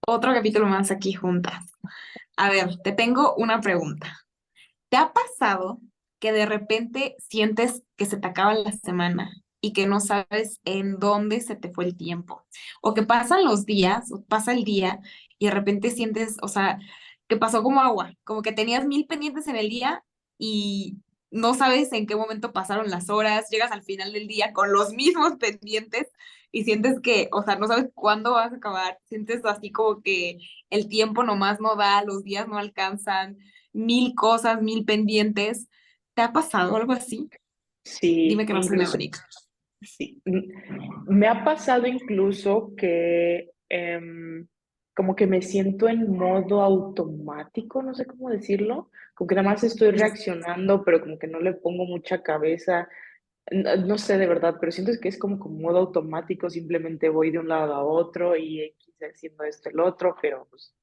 Otro capítulo más aquí juntas. A ver, te tengo una pregunta. ¿Te ha pasado que de repente sientes que se te acaba la semana y que no sabes en dónde se te fue el tiempo? O que pasan los días, o pasa el día y de repente sientes, o sea, que pasó como agua, como que tenías mil pendientes en el día y no sabes en qué momento pasaron las horas, llegas al final del día con los mismos pendientes y sientes que, o sea, no sabes cuándo vas a acabar, sientes así como que el tiempo nomás no da, los días no alcanzan, mil cosas, mil pendientes. ¿Te ha pasado algo así? Dime Sí, que no soy la incluso, única. sí. Me ha pasado incluso que como que me siento en modo automático, no sé cómo decirlo, como que nada más estoy reaccionando, pero como que no le pongo mucha cabeza. No sé de verdad, pero siento que es como modo automático, simplemente voy de un lado a otro y X haciendo esto, el otro, pero pues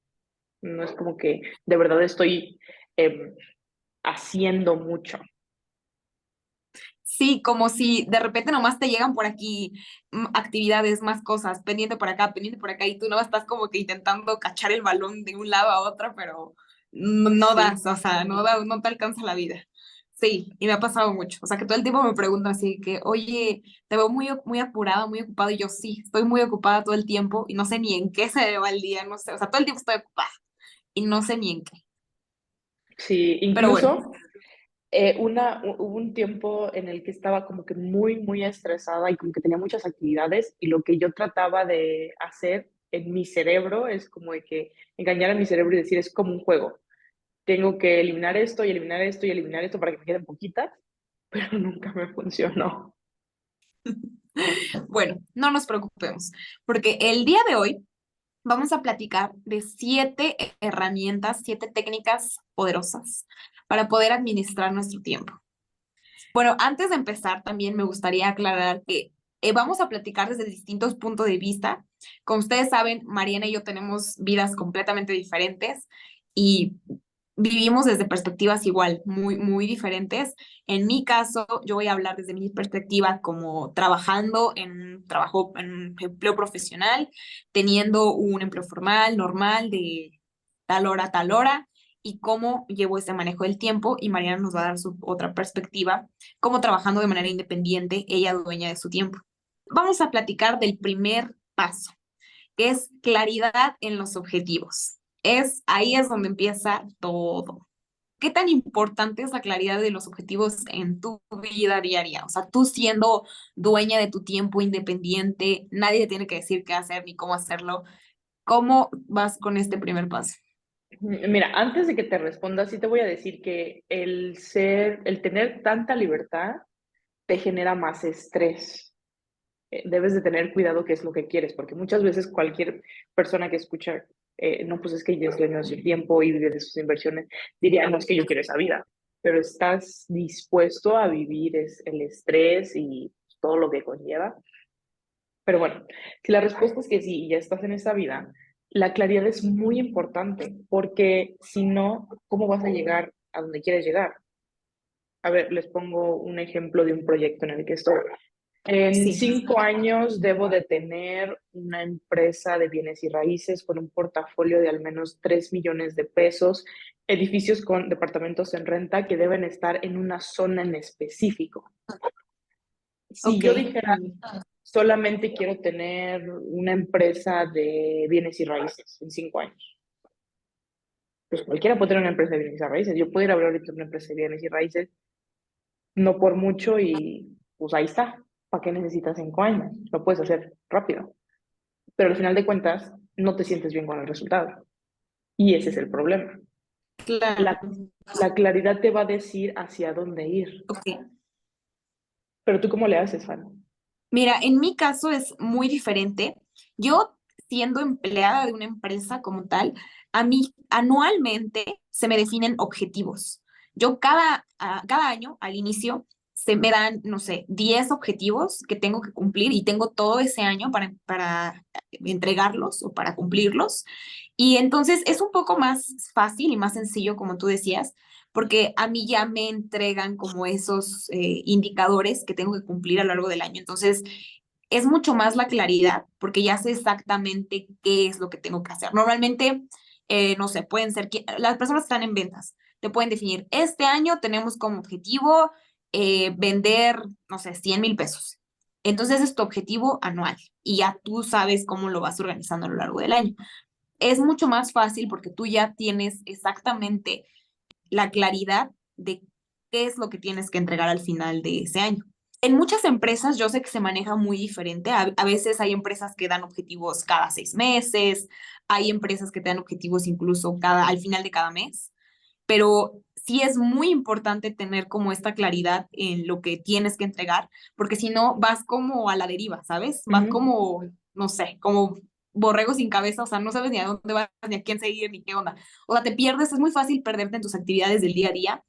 no es como que de verdad estoy em, haciendo mucho. Sí, como si de repente nomás te llegan por aquí actividades, más cosas, pendiente por acá, y tú no estás como que intentando cachar el balón de un lado a otro, pero no das, Sí. o sea, no te alcanza la vida. Sí, y me ha pasado mucho. O sea, que todo el tiempo me preguntan así que, oye, te veo muy apurado, muy ocupado, y yo sí, estoy muy ocupada todo el tiempo y no sé ni en qué se me va el día, no sé, o sea, todo el tiempo estoy ocupada y no sé ni en qué. Sí, Pero bueno. incluso hubo un tiempo en el que estaba como que muy estresada y como que tenía muchas actividades y lo que yo trataba de hacer en mi cerebro es como de que engañar a mi cerebro y decir es como un juego. Tengo que eliminar esto y eliminar esto y eliminar esto para que me queden poquitas, pero nunca me funcionó. Bueno, no nos preocupemos, porque el día de hoy vamos a platicar de 7 herramientas, 7 técnicas poderosas para poder administrar nuestro tiempo. Bueno, antes de empezar, también me gustaría aclarar que vamos a platicar desde distintos puntos de vista. Como ustedes saben, Mariana y yo tenemos vidas completamente diferentes y vivimos desde perspectivas igual, muy diferentes. En mi caso, yo voy a hablar desde mi perspectiva como trabajando en un trabajo, en un empleo profesional, teniendo un empleo formal, normal, de tal hora a tal hora, y cómo llevo ese manejo del tiempo, y Mariana nos va a dar su otra perspectiva, como trabajando de manera independiente, ella dueña de su tiempo. Vamos a platicar del primer paso, que es claridad en los objetivos. Ahí es donde empieza todo. ¿Qué tan importante es la claridad de los objetivos en tu vida diaria? O sea, tú siendo dueña de tu tiempo independiente, nadie te tiene que decir qué hacer ni cómo hacerlo. ¿Cómo vas con este primer paso? Mira, antes de que te responda, sí te voy a decir que el tener tanta libertad te genera más estrés. Debes de tener cuidado qué es lo que quieres, porque muchas veces cualquier persona que escucha, no, pues es que ella es dueño de su tiempo y vive de sus inversiones, diría, no es que yo quiero esa vida, pero estás dispuesto a vivir el estrés y todo lo que conlleva. Pero bueno, si la respuesta es que sí, y ya estás en esa vida, la claridad es muy importante, porque si no, ¿cómo vas a llegar a donde quieres llegar? A ver, les pongo un ejemplo de un proyecto en el que estoy. En Sí. 5 años debo de tener una empresa de bienes y raíces con un portafolio de al menos 3 millones de pesos, edificios con departamentos en renta que deben estar en una zona en específico. Si Ok. yo dijera solamente quiero tener una empresa de bienes y raíces en 5 años, pues cualquiera puede tener una empresa de bienes y raíces. Yo puedo ir a abrir ahorita una empresa de bienes y raíces, no por mucho, y pues ahí está. ¿Para qué necesitas 5 años? Lo puedes hacer rápido. Pero al final de cuentas no te sientes bien con el resultado. Y ese es el problema. Claro. La, la claridad te va a decir hacia dónde ir. Ok. Pero tú, ¿cómo le haces, Fan? Mira, en mi caso es muy diferente. Yo, siendo empleada de una empresa como tal, a mí anualmente se me definen objetivos. Yo cada año, al inicio, se me dan, no sé, 10 objetivos que tengo que cumplir y tengo todo ese año para entregarlos o para cumplirlos. Y entonces es un poco más fácil y más sencillo, como tú decías, porque a mí ya me entregan como esos indicadores que tengo que cumplir a lo largo del año. Entonces, es mucho más la claridad, porque ya sé exactamente qué es lo que tengo que hacer. Normalmente, no sé, pueden ser que las personas que están en ventas, te pueden definir, este año tenemos como objetivo vender, no sé, 100,000 pesos. Entonces es tu objetivo anual y ya tú sabes cómo lo vas organizando a lo largo del año. Es mucho más fácil porque tú ya tienes exactamente la claridad de qué es lo que tienes que entregar al final de ese año. En muchas empresas yo sé que se maneja muy diferente. A veces hay empresas que dan objetivos cada 6 meses, hay empresas que te dan objetivos incluso al final de cada mes, pero sí es muy importante tener como esta claridad en lo que tienes que entregar, porque si no vas como a la deriva, ¿sabes? Vas Ujú. como, no sé, como borrego sin cabeza, o sea, no sabes ni a dónde vas, ni a quién seguir, ni qué onda. O sea, te pierdes, es muy fácil perderte en tus actividades del día a día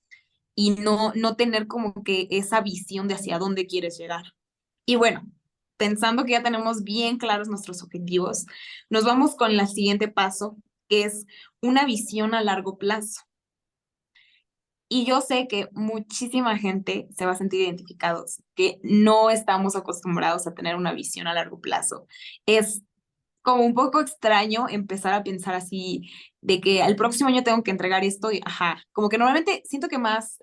y no tener como que esa visión de hacia dónde quieres llegar. Y bueno, pensando que ya tenemos bien claros nuestros objetivos, nos vamos con el siguiente paso, que es una visión a largo plazo. Y yo sé que muchísima gente se va a sentir identificados, que no estamos acostumbrados a tener una visión a largo plazo. Es como un poco extraño empezar a pensar así de que al próximo año tengo que entregar esto y ajá, como que normalmente siento que más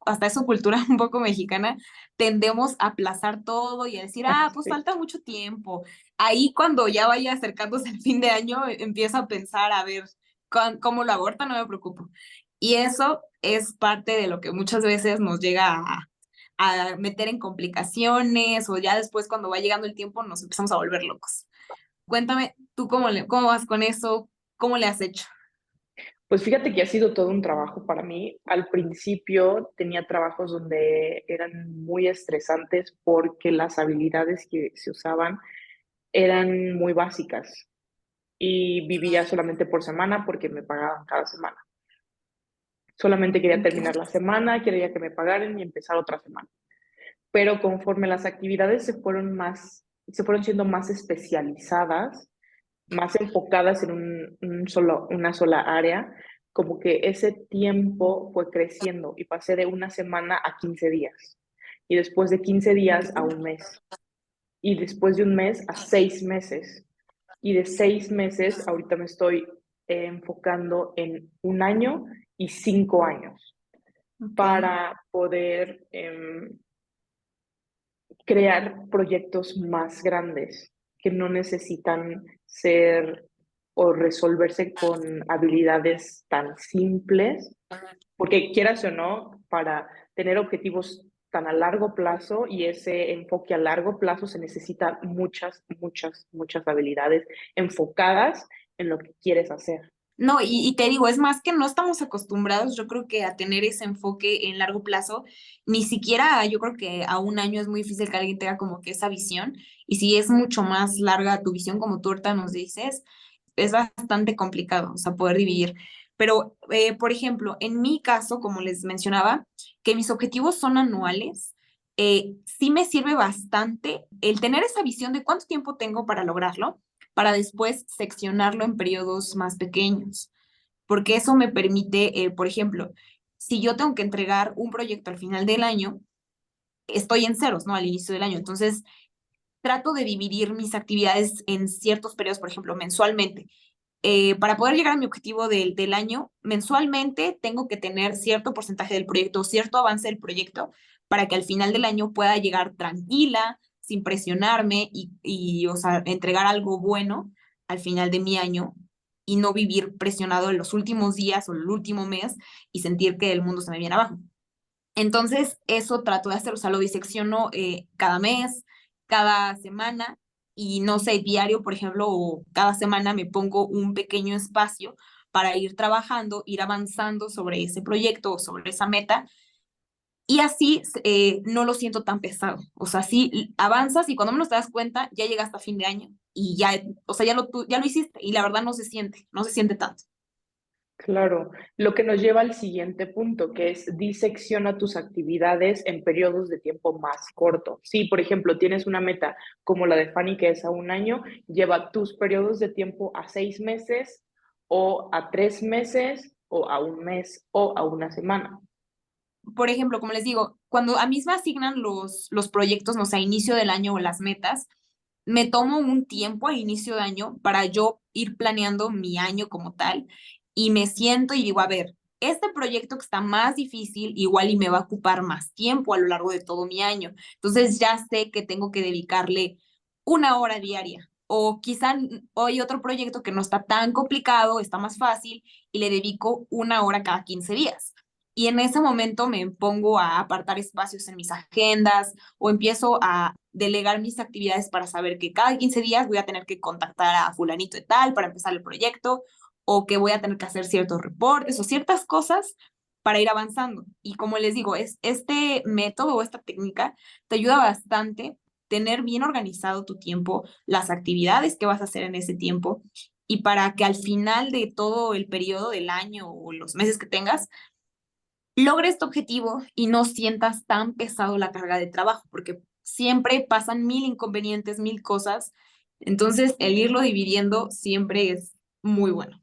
hasta es su cultura un poco mexicana, tendemos a aplazar todo y a decir, pues Sí. falta mucho tiempo. Ahí cuando ya vaya acercándose el fin de año, empiezo a pensar, a ver, cómo lo aborta, no me preocupo. Y eso es parte de lo que muchas veces nos llega a meter en complicaciones o ya después cuando va llegando el tiempo nos empezamos a volver locos. Cuéntame, ¿tú cómo vas con eso? ¿Cómo le has hecho? Pues fíjate que ha sido todo un trabajo para mí. Al principio tenía trabajos donde eran muy estresantes porque las habilidades que se usaban eran muy básicas y vivía solamente por semana porque me pagaban cada semana. Solamente quería terminar la semana, quería que me pagaran y empezar otra semana. Pero conforme las actividades se fueron siendo más especializadas, más enfocadas en una sola área, como que ese tiempo fue creciendo y pasé de una semana a 15 días. Y después de 15 días a un mes. Y después de un mes a 6 meses. Y de 6 meses, ahorita me estoy enfocando en un año y 5 años Ok. para poder crear proyectos más grandes que no necesitan ser o resolverse con habilidades tan simples, porque quieras o no, para tener objetivos tan a largo plazo y ese enfoque a largo plazo se necesita muchas, muchas, muchas habilidades enfocadas en lo que quieres hacer. No, y te digo, es más que no estamos acostumbrados, yo creo que a tener ese enfoque en largo plazo, ni siquiera yo creo que a un año es muy difícil que alguien tenga como que esa visión, y si es mucho más larga tu visión, como tú ahorita nos dices, es bastante complicado, o sea, poder dividir. Pero, por ejemplo, en mi caso, como les mencionaba, que mis objetivos son anuales, sí me sirve bastante el tener esa visión de cuánto tiempo tengo para lograrlo, para después seccionarlo en periodos más pequeños, porque eso me permite, por ejemplo, si yo tengo que entregar un proyecto al final del año, estoy en ceros, ¿no? Al inicio del año. Entonces, trato de dividir mis actividades en ciertos periodos, por ejemplo, mensualmente. Para poder llegar a mi objetivo del año, mensualmente tengo que tener cierto porcentaje del proyecto, cierto avance del proyecto, para que al final del año pueda llegar tranquila, sin presionarme o sea, entregar algo bueno al final de mi año y no vivir presionado en los últimos días o el último mes y sentir que el mundo se me viene abajo. Entonces, eso trato de hacer, o sea, lo disecciono cada mes, cada semana y no sé, diario, por ejemplo, o cada semana me pongo un pequeño espacio para ir trabajando, ir avanzando sobre ese proyecto o sobre esa meta y así no lo siento tan pesado. O sea, sí avanzas y cuando menos te das cuenta, ya llega hasta fin de año y ya, o sea, ya lo hiciste y la verdad no se siente tanto. Claro, lo que nos lleva al siguiente punto, que es disecciona tus actividades en periodos de tiempo más cortos. Si, por ejemplo, tienes una meta como la de Fanny, que es a un año, lleva tus periodos de tiempo a 6 meses o a 3 meses o a un mes o a una semana. Por ejemplo, como les digo, cuando a mí me asignan los proyectos, no sé, a inicio del año o las metas, me tomo un tiempo al inicio de año para yo ir planeando mi año como tal y me siento y digo, a ver, este proyecto que está más difícil, igual y me va a ocupar más tiempo a lo largo de todo mi año. Entonces ya sé que tengo que dedicarle una hora diaria. O quizá hoy otro proyecto que no está tan complicado, está más fácil y le dedico una hora cada 15 días. Y en ese momento me pongo a apartar espacios en mis agendas o empiezo a delegar mis actividades para saber que cada 15 días voy a tener que contactar a fulanito de tal para empezar el proyecto o que voy a tener que hacer ciertos reportes o ciertas cosas para ir avanzando. Y como les digo, este método o esta técnica te ayuda bastante tener bien organizado tu tiempo, las actividades que vas a hacer en ese tiempo y para que al final de todo el periodo del año o los meses que tengas, logres tu objetivo y no sientas tan pesado la carga de trabajo, porque siempre pasan mil inconvenientes, mil cosas. Entonces, el irlo dividiendo siempre es muy bueno.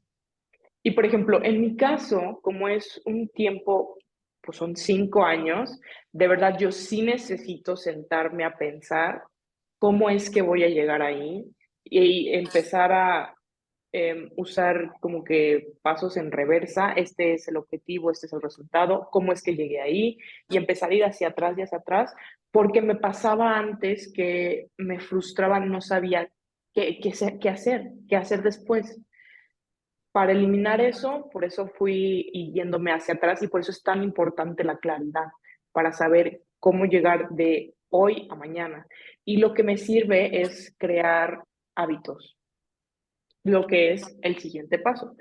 Y por ejemplo, en mi caso, como es un tiempo, pues son 5 años, de verdad yo sí necesito sentarme a pensar cómo es que voy a llegar ahí y empezar a usar como que pasos en reversa, este es el objetivo, este es el resultado, cómo es que llegué ahí y empezar a ir hacia atrás y hacia atrás, porque me pasaba antes que me frustraba, no sabía qué hacer después. Para eliminar eso, por eso fui yéndome hacia atrás y por eso es tan importante la claridad, para saber cómo llegar de hoy a mañana. Y lo que me sirve es crear hábitos, lo que es el siguiente paso.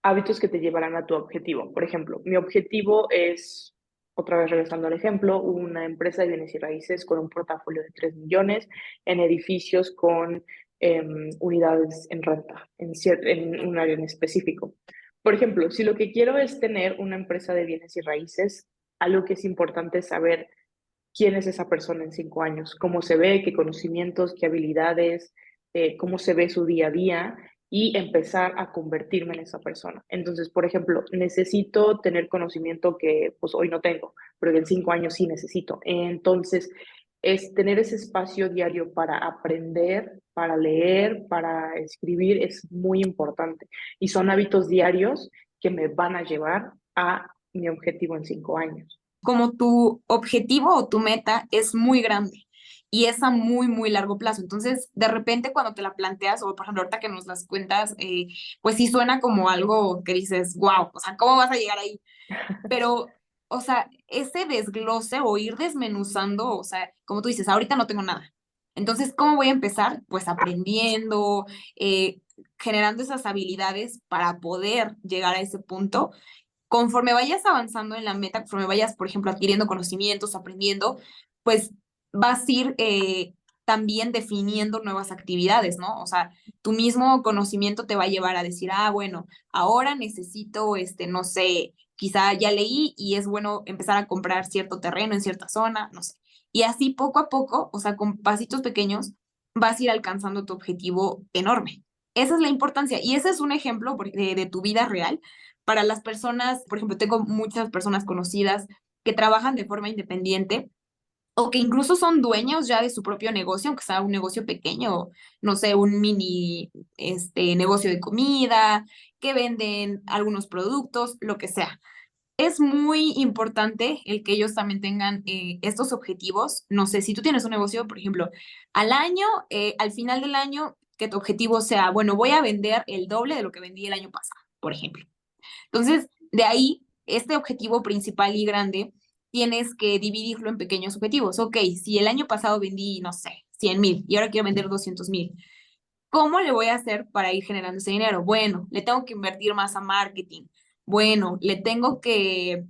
Hábitos que te llevarán a tu objetivo. Por ejemplo, mi objetivo es, otra vez regresando al ejemplo, una empresa de bienes y raíces con un portafolio de 3 millones en edificios con unidades en renta, en un área en específico. Por ejemplo, si lo que quiero es tener una empresa de bienes y raíces, algo que es importante es saber quién es esa persona en 5 años, cómo se ve, qué conocimientos, qué habilidades, cómo se ve su día a día y empezar a convertirme en esa persona. Entonces, por ejemplo, necesito tener conocimiento que pues hoy no tengo, pero que en 5 años sí necesito. Entonces, es tener ese espacio diario para aprender, para leer, para escribir, es muy importante. Y son hábitos diarios que me van a llevar a mi objetivo en 5 años. Como tu objetivo o tu meta es muy grande y es a muy, muy largo plazo. Entonces, de repente cuando te la planteas, o por ejemplo, ahorita que nos las cuentas, pues sí suena como algo que dices, wow, o sea, ¿cómo vas a llegar ahí? Pero, o sea, ese desglose o ir desmenuzando, o sea, como tú dices, ahorita no tengo nada. Entonces, ¿cómo voy a empezar? Pues aprendiendo, eh, generando esas habilidades para poder llegar a ese punto. Conforme vayas avanzando en la meta, conforme vayas, por ejemplo, adquiriendo conocimientos, aprendiendo, pues vas a ir también definiendo nuevas actividades, ¿no? O sea, tu mismo conocimiento te va a llevar a decir, ah, bueno, ahora necesito, no sé, quizá ya leí y es bueno empezar a comprar cierto terreno en cierta zona, no sé. Y así poco a poco, o sea, con pasitos pequeños, vas a ir alcanzando tu objetivo enorme. Esa es la importancia y ese es un ejemplo de tu vida real para las personas. Por ejemplo, tengo muchas personas conocidas que trabajan de forma independiente o que incluso son dueños ya de su propio negocio, aunque sea un negocio pequeño, no sé, un mini negocio de comida, que venden algunos productos, lo que sea. Es muy importante el que ellos también tengan estos objetivos. No sé, si tú tienes un negocio, por ejemplo, al año, al final del año, que tu objetivo sea, bueno, voy a vender el doble de lo que vendí el año pasado, por ejemplo. Entonces, de ahí, este objetivo principal y grande, tienes que dividirlo en pequeños objetivos. Ok, si el año pasado vendí, no sé, 100,000 y ahora quiero vender 200,000, ¿cómo le voy a hacer para ir generando ese dinero? Bueno, le tengo que invertir más a marketing. Bueno, le tengo que,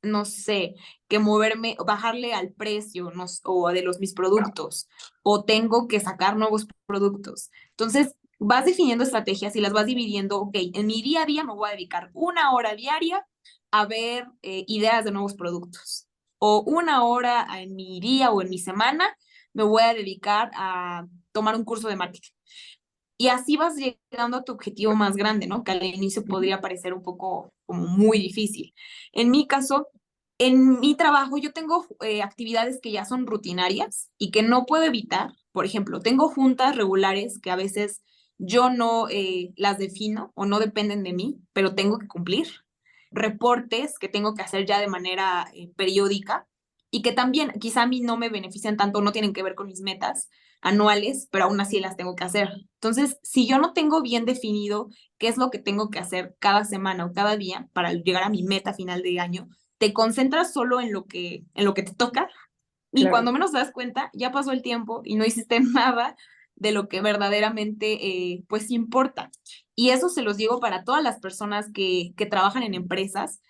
no sé, que moverme, bajarle al precio o de mis productos, o tengo que sacar nuevos productos. Entonces, vas definiendo estrategias y las vas dividiendo. Ok, en mi día a día me voy a dedicar una hora diaria a ver ideas de nuevos productos. O una hora en mi día o en mi semana me voy a dedicar a tomar un curso de marketing. Y así vas llegando a tu objetivo más grande, ¿no? Que al inicio podría parecer un poco como muy difícil. En mi caso, en mi trabajo yo tengo actividades que ya son rutinarias y que no puedo evitar Por ejemplo, tengo juntas regulares que a veces yo no las defino o no dependen de mí, pero tengo que cumplir. Reportes que tengo que hacer ya de manera periódica y que también quizá a mí no me benefician tanto, no tienen que ver con mis metas anuales, pero aún así las tengo que hacer. Entonces, si yo no tengo bien definido qué es lo que tengo que hacer cada semana o cada día para llegar a mi meta final de año, te concentras solo en lo que te toca y cuando Claro, menos te das cuenta, ya pasó el tiempo y no hiciste nada de lo que verdaderamente pues importa. Y eso se los digo para todas las personas que trabajan en empresas.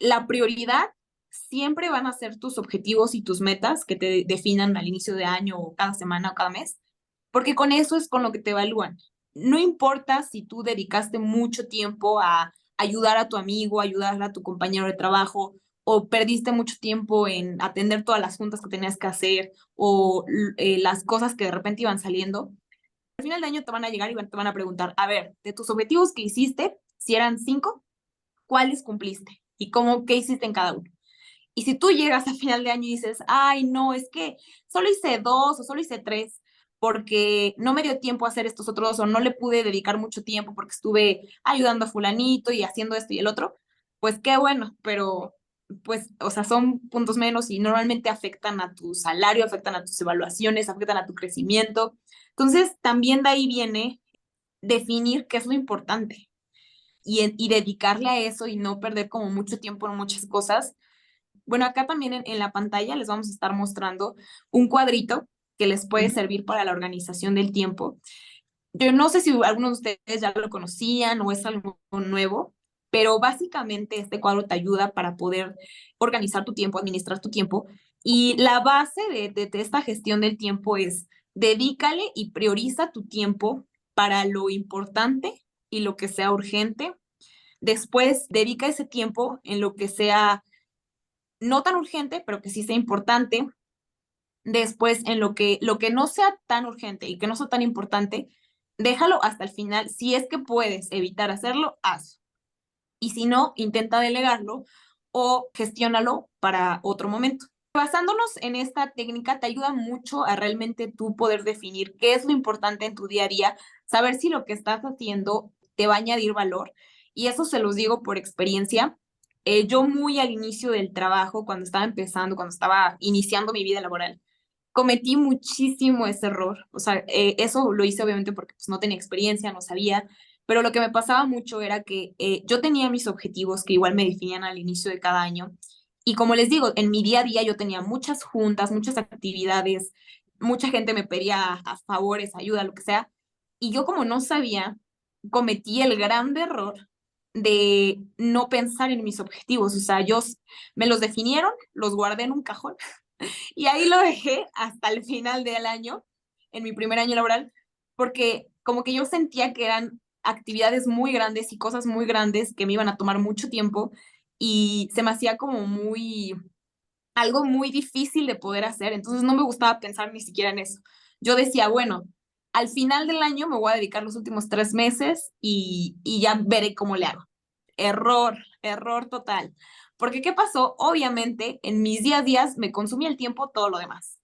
La prioridad siempre van a ser tus objetivos y tus metas que te definan al inicio de año o cada semana o cada mes, porque con eso es con lo que te evalúan. No importa si tú dedicaste mucho tiempo a ayudar a tu amigo, ayudar a tu compañero de trabajo, o perdiste mucho tiempo en atender todas las juntas que tenías que hacer, o las cosas que de repente iban saliendo. Al final de año te van a llegar y te van a preguntar, a ver, de tus objetivos que hiciste, si eran 5, ¿cuáles cumpliste? ¿Y cómo, qué hiciste en cada uno? Y si tú llegas a final de año y dices, ay, no, es que solo hice 2 o solo hice 3 porque no me dio tiempo a hacer estos otros o no le pude dedicar mucho tiempo porque estuve ayudando a fulanito y haciendo esto y el otro, pues qué bueno, pero pues, o sea, son puntos menos y normalmente afectan a tu salario, afectan a tus evaluaciones, afectan a tu crecimiento. Entonces, también de ahí viene definir qué es lo importante y dedicarle a eso y no perder como mucho tiempo en muchas cosas. Bueno, acá también en la pantalla les vamos a estar mostrando un cuadrito que les puede ujú, servir para la organización del tiempo. Yo no sé si algunos de ustedes ya lo conocían o es algo nuevo, pero básicamente este cuadro te ayuda para poder organizar tu tiempo, administrar tu tiempo. Y la base de esta gestión del tiempo es dedícale y prioriza tu tiempo para lo importante y lo que sea urgente. Después, dedica ese tiempo en lo que sea no tan urgente, pero que sí sea importante. Después, en lo que no sea tan urgente y que no sea tan importante, déjalo hasta el final. Si es que puedes evitar hacerlo, hazlo. Y si no, intenta delegarlo o gestiónalo para otro momento. Basándonos en esta técnica te ayuda mucho a realmente tú poder definir qué es lo importante en tu día a día, saber si lo que estás haciendo te va a añadir valor. Y eso se los digo por experiencia. Yo muy al inicio del trabajo, cuando estaba empezando, cuando estaba iniciando mi vida laboral, cometí muchísimo ese error. O sea, eso lo hice obviamente porque pues, no tenía experiencia, no sabía, pero lo que me pasaba mucho era que yo tenía mis objetivos que igual me definían al inicio de cada año. Y como les digo, en mi día a día yo tenía muchas juntas, muchas actividades, mucha gente me pedía a favores, ayuda, lo que sea. Y yo como no sabía, cometí el gran error de no pensar en mis objetivos. O sea, me los definieron, los guardé en un cajón y ahí lo dejé hasta el final del año, en mi primer año laboral, porque como que yo sentía que eran actividades muy grandes y cosas muy grandes que me iban a tomar mucho tiempo y se me hacía como algo muy difícil de poder hacer, entonces no me gustaba pensar ni siquiera en eso. Yo decía, bueno, al final del año me voy a dedicar los últimos 3 meses y ya veré cómo le hago. Error, error total. Porque ¿qué pasó? Obviamente, en mis días me consumía el tiempo todo lo demás.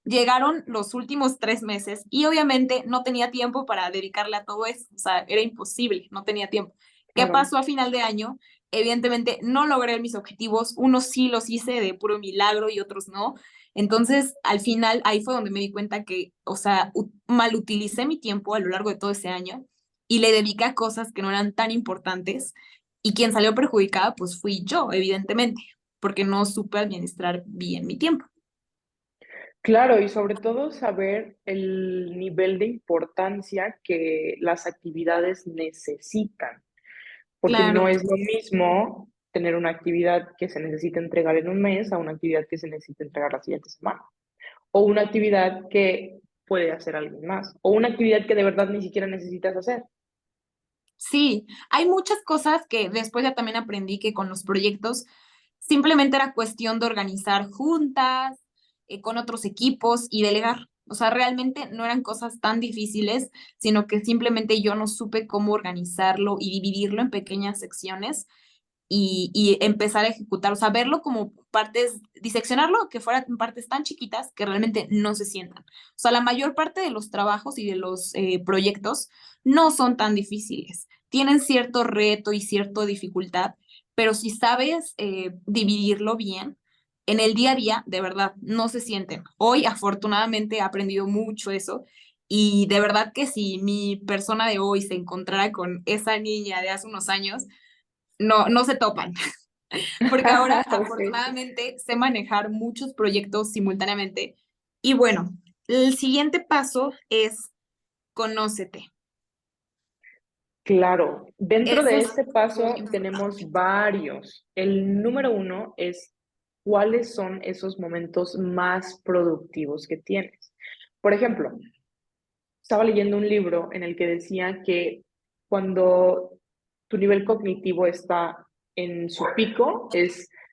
Llegaron los últimos 3 meses y obviamente no tenía tiempo para dedicarle a todo eso. O sea, era imposible, no tenía tiempo. ¿Qué claro. pasó a final de año? Evidentemente no logré mis objetivos. Unos sí los hice de puro milagro y otros no. Entonces, al final, ahí fue donde me di cuenta que, o sea, mal utilicé mi tiempo a lo largo de todo ese año y le dediqué a cosas que no eran tan importantes y quien salió perjudicada, pues fui yo, evidentemente, porque no supe administrar bien mi tiempo. Claro, y sobre todo saber el nivel de importancia que las actividades necesitan, porque no Claro. es lo mismo tener una actividad que se necesita entregar en un mes a una actividad que se necesita entregar la siguiente semana, o una actividad que puede hacer alguien más, o una actividad que de verdad ni siquiera necesitas hacer. Sí, hay muchas cosas que después ya también aprendí que con los proyectos simplemente era cuestión de organizar juntas, con otros equipos y delegar. O sea, realmente no eran cosas tan difíciles, sino que simplemente yo no supe cómo organizarlo y dividirlo en pequeñas secciones y empezar a ejecutar, o sea, verlo como partes, diseccionarlo que fueran partes tan chiquitas que realmente no se sientan. O sea, la mayor parte de los trabajos y de los proyectos no son tan difíciles. Tienen cierto reto y cierta dificultad, pero si sabes dividirlo bien, en el día a día, de verdad, no se sienten. Hoy, afortunadamente, he aprendido mucho eso. Y de verdad que si mi persona de hoy se encontrara con esa niña de hace unos años, no se topan, porque ahora Ok. afortunadamente sé manejar muchos proyectos simultáneamente. Y bueno, el siguiente paso es conócete. Claro, dentro Eso de es este muy paso importante. tenemos varios. El número uno es cuáles son esos momentos más productivos que tienes. Por ejemplo, estaba leyendo un libro en el que decía que cuando tu nivel cognitivo está en su pico,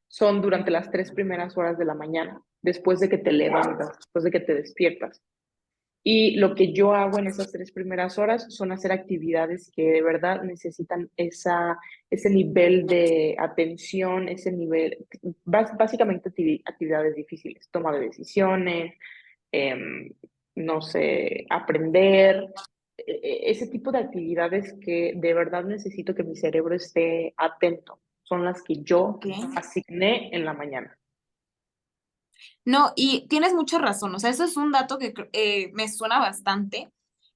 son durante las 3 primeras horas de la mañana, después de que te levantas, después de que te despiertas. Y lo que yo hago en esas 3 primeras horas son hacer actividades que de verdad necesitan ese nivel de atención, ese nivel, básicamente actividades difíciles, toma de decisiones, em, no sé, aprender, ese tipo de actividades que de verdad necesito que mi cerebro esté atento, son las que yo Ok. asigné en la mañana. No, y tienes mucha razón, o sea, eso es un dato que me suena bastante.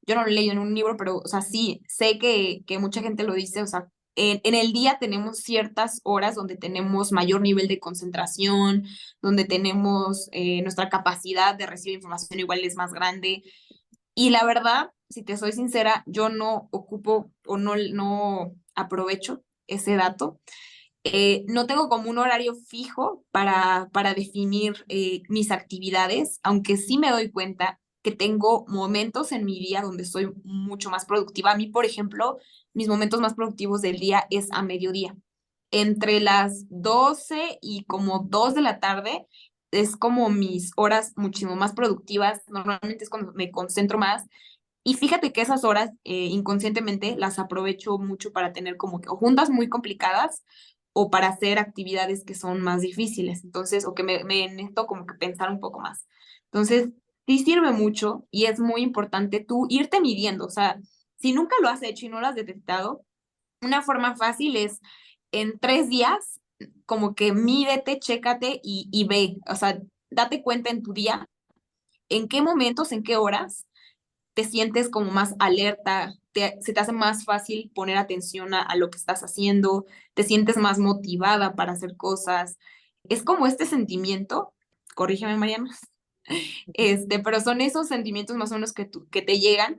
Yo no lo he leído en un libro, pero, o sea, sí, sé que mucha gente lo dice, o sea, en el día tenemos ciertas horas donde tenemos mayor nivel de concentración, donde tenemos nuestra capacidad de recibir información igual es más grande. Y la verdad, si te soy sincera, yo no ocupo o no aprovecho ese dato. No tengo como un horario fijo para definir mis actividades, aunque sí me doy cuenta que tengo momentos en mi día donde soy mucho más productiva. A mí, por ejemplo, mis momentos más productivos del día es a mediodía. Entre las 12 y como 2 de la tarde es como mis horas muchísimo más productivas. Normalmente es cuando me concentro más. Y fíjate que esas horas inconscientemente las aprovecho mucho para tener como que o juntas muy complicadas o para hacer actividades que son más difíciles. Entonces, o que me necesito como que pensar un poco más. Entonces, sí sirve mucho y es muy importante tú irte midiendo. O sea, si nunca lo has hecho y no lo has detectado, una forma fácil es en 3 días, como que mídete, chécate y ve. O sea, date cuenta en tu día en qué momentos, en qué horas te sientes como más alerta, se te hace más fácil poner atención a lo que estás haciendo, te sientes más motivada para hacer cosas. Es como este sentimiento, corrígeme Mariana, pero son esos sentimientos más o menos que te llegan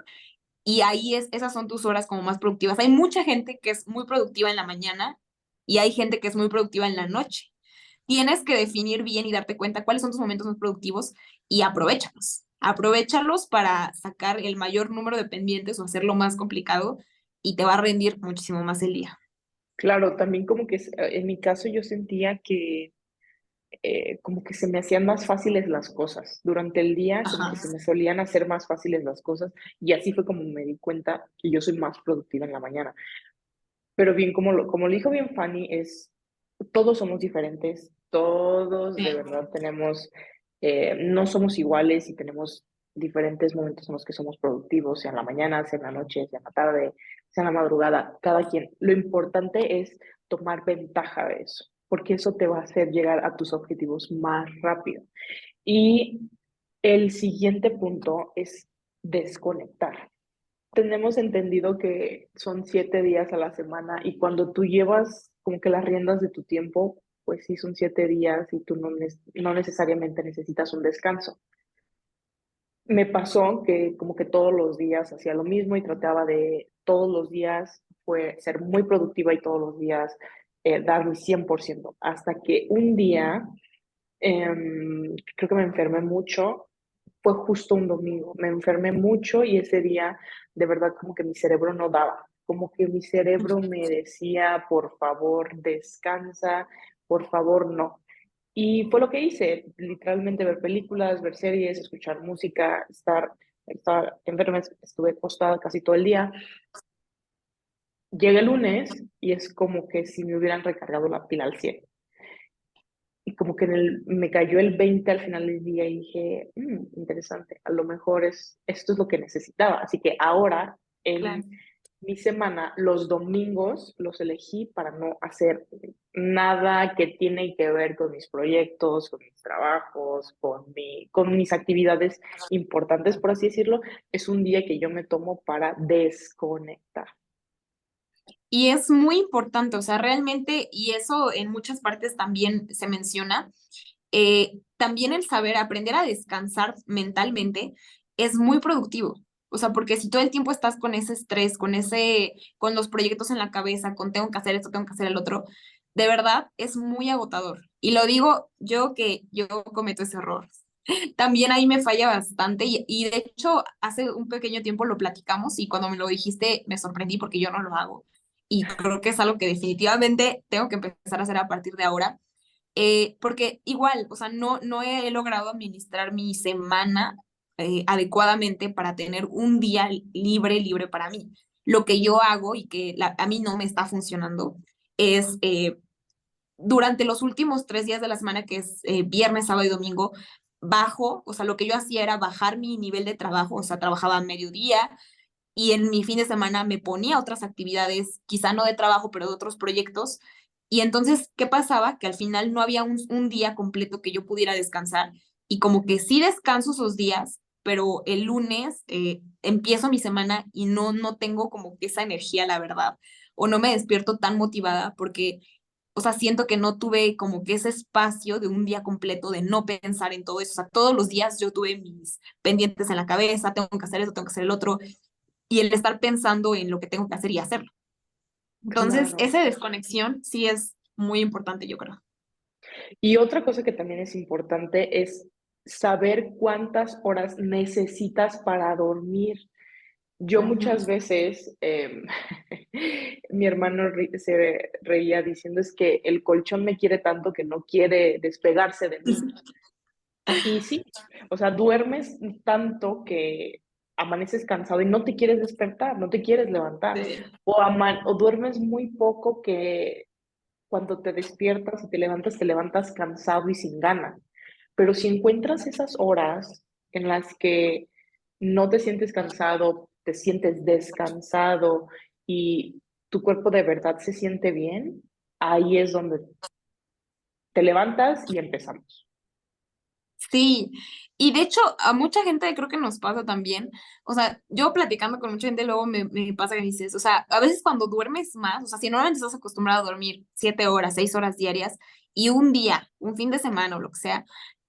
y ahí esas son tus horas como más productivas. Hay mucha gente que es muy productiva en la mañana y hay gente que es muy productiva en la noche. Tienes que definir bien y darte cuenta cuáles son tus momentos más productivos y aprovéchalos. Aprovéchalos para sacar el mayor número de pendientes o hacerlo más complicado y te va a rendir muchísimo más el día. Claro, también como que en mi caso yo sentía que como que se me hacían más fáciles las cosas. Durante el día, como que Ajá. se me solían hacer más fáciles las cosas y así fue como me di cuenta que yo soy más productiva en la mañana. Pero bien, como lo dijo bien Fanny, todos somos diferentes, todos de verdad no somos iguales y tenemos diferentes momentos en los que somos productivos, sea en la mañana, sea en la noche, sea en la tarde, sea en la madrugada, cada quien. Lo importante es tomar ventaja de eso, porque eso te va a hacer llegar a tus objetivos más rápido. Y el siguiente punto es desconectar. Tenemos entendido que son 7 días a la semana y cuando tú llevas como que las riendas de tu tiempo, pues sí son 7 días y tú no necesariamente necesitas un descanso. Me pasó que como que todos los días hacía lo mismo y trataba de todos los días ser muy productiva y todos los días dar mi 100% hasta que un día creo que me enfermé mucho, fue justo un domingo, me enfermé mucho y ese día de verdad como que mi cerebro no daba, como que mi cerebro me decía, por favor, descansa, por favor, no. Y fue lo que hice, literalmente ver películas, ver series, escuchar música, estar enferma, estuve acostada casi todo el día. llega el lunes y es como que si me hubieran recargado la pila al 100. Y como que me cayó el 20 al final del día y dije, interesante, a lo mejor esto es lo que necesitaba. Así que ahora Claro. en mi semana, los domingos los elegí para no hacer nada que tiene que ver con mis proyectos, con mis trabajos, con mis actividades importantes, por así decirlo. Es un día que yo me tomo para desconectar. Y es muy importante, o sea, realmente, y eso en muchas partes también se menciona, también el saber aprender a descansar mentalmente es muy productivo. O sea, porque si todo el tiempo estás con ese estrés, con los proyectos en la cabeza, con tengo que hacer esto, tengo que hacer el otro, de verdad es muy agotador. Y lo digo yo que yo cometo ese error. También ahí me falla bastante y de hecho hace un pequeño tiempo lo platicamos y cuando me lo dijiste me sorprendí porque yo no lo hago y creo que es algo que definitivamente tengo que empezar a hacer a partir de ahora, porque igual, o sea, no he logrado administrar mi semana adecuadamente para tener un día libre para mí. Lo que yo hago y que a mí no me está funcionando es durante los últimos 3 días de la semana, que es viernes, sábado y domingo, bajo, o sea, lo que yo hacía era bajar mi nivel de trabajo, o sea, trabajaba a mediodía y en mi fin de semana me ponía otras actividades, quizá no de trabajo, pero de otros proyectos. Y entonces, ¿qué pasaba? Que al final no había un día completo que yo pudiera descansar y como que sí descanso esos días, pero el lunes empiezo mi semana y no tengo como que esa energía, la verdad, o no me despierto tan motivada porque o sea, siento que no tuve como que ese espacio de un día completo de no pensar en todo eso. O sea, todos los días yo tuve mis pendientes en la cabeza, tengo que hacer eso, tengo que hacer el otro, y el estar pensando en lo que tengo que hacer y hacerlo. Entonces, Claro. esa desconexión sí es muy importante, yo creo. Y otra cosa que también es importante es saber cuántas horas necesitas para dormir. Yo Ujú. muchas veces, mi hermano se reía diciendo es que el colchón me quiere tanto que no quiere despegarse de mí. Y sí, o sea, duermes tanto que amaneces cansado y no te quieres despertar, no te quieres levantar. Sí. O duermes muy poco que cuando te despiertas y te levantas cansado y sin ganas. Pero si encuentras esas horas en las que no te sientes cansado, te sientes descansado y tu cuerpo de verdad se siente bien, ahí es donde te levantas y empezamos. Sí, y de hecho a mucha gente creo que nos pasa también, o sea, yo platicando con mucha gente luego me pasa que dices, o sea, a veces cuando duermes más, o sea, si normalmente estás acostumbrado a dormir 7 horas, 6 horas diarias y un día, un fin de semana o lo que sea,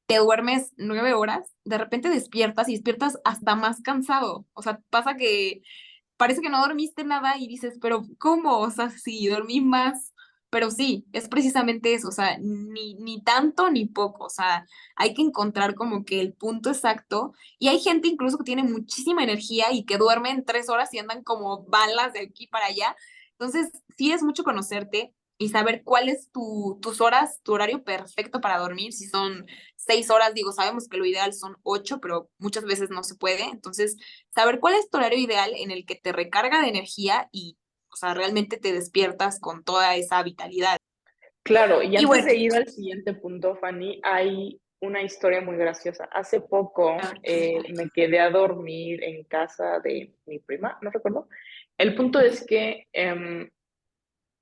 te duermes 9 horas, de repente despiertas y despiertas hasta más cansado, o sea, pasa que parece que no dormiste nada y dices, pero ¿cómo? O sea, sí, dormí más, pero sí, es precisamente eso, o sea, ni tanto ni poco, o sea, hay que encontrar como que el punto exacto y hay gente incluso que tiene muchísima energía y que duermen 3 horas y andan como balas de aquí para allá. Entonces, sí es mucho conocerte y saber cuál es tus horas, tu horario perfecto para dormir, si son 6 horas, digo, sabemos que lo ideal son 8, pero muchas veces no se puede. Entonces, saber cuál es tu horario ideal en el que te recarga de energía y, o sea, realmente te despiertas con toda esa vitalidad. Claro, y Y antes bueno, de ir al siguiente punto, Fanny, hay una historia muy graciosa. Hace poco me quedé a dormir en casa de mi prima, no recuerdo. El punto es que